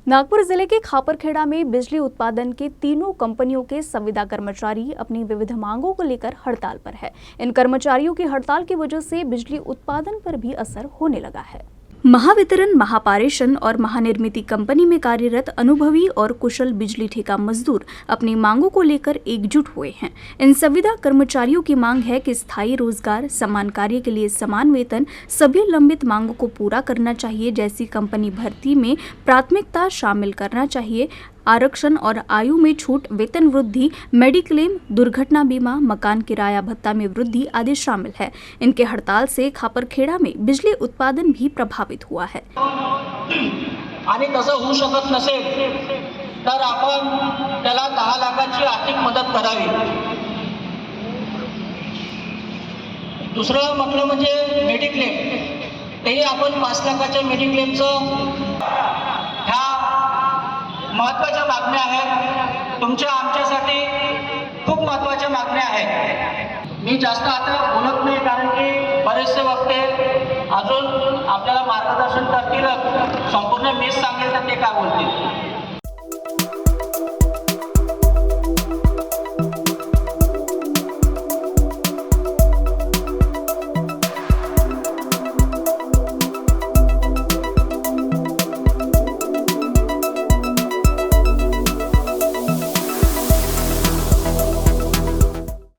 नागपुर जिले के खापरखेड़ा में बिजली उत्पादन के तीनों कंपनियों के संविदा कर्मचारी अपनी विविध मांगों को लेकर हड़ताल पर है। इन कर्मचारियों की हड़ताल की वजह से बिजली उत्पादन पर भी असर होने लगा है। महावितरण, महापारेषण और महानिर्मिती कंपनी में कार्यरत अनुभवी और कुशल बिजली ठेका मजदूर अपनी मांगों को लेकर एकजुट हुए हैं। इन संविदा कर्मचारियों की मांग है कि स्थायी रोजगार, समान कार्य के लिए समान वेतन, सभी लंबित मांगों को पूरा करना चाहिए, जैसी कंपनी भर्ती में प्राथमिकता शामिल करना चाहिए, आरक्षण और आयु में छूट, वेतन वृद्धि, मेडिक्लेम, दुर्घटना बीमा, मकान किराया भत्ता में वृद्धि आदि शामिल है। इनके हड़ताल से खापरखेड़ा में बिजली उत्पादन भी प्रभावित हुआ है। आणि तसं होऊ शकत नसेल तर आपण त्याला 10 लाखाची आर्थिक मदत करावी। दुसरं म्हटलं म्हणजे मेडिक्लेम, तेही आपण 5 लाखाच्या मेडिक्लेमचं ह्या महत्त्वाच्या मागण्या आहेत। तुमच्या आमच्यासाठी खूप महत्त्वाच्या मागण्या आहेत। मी जास्त आता बोलत नाही कारण की बरेचसे वक्ते अजून आपल्याला मार्गदर्शन करतील, संपूर्ण मीच सांगेल तर ते काय बोलतील।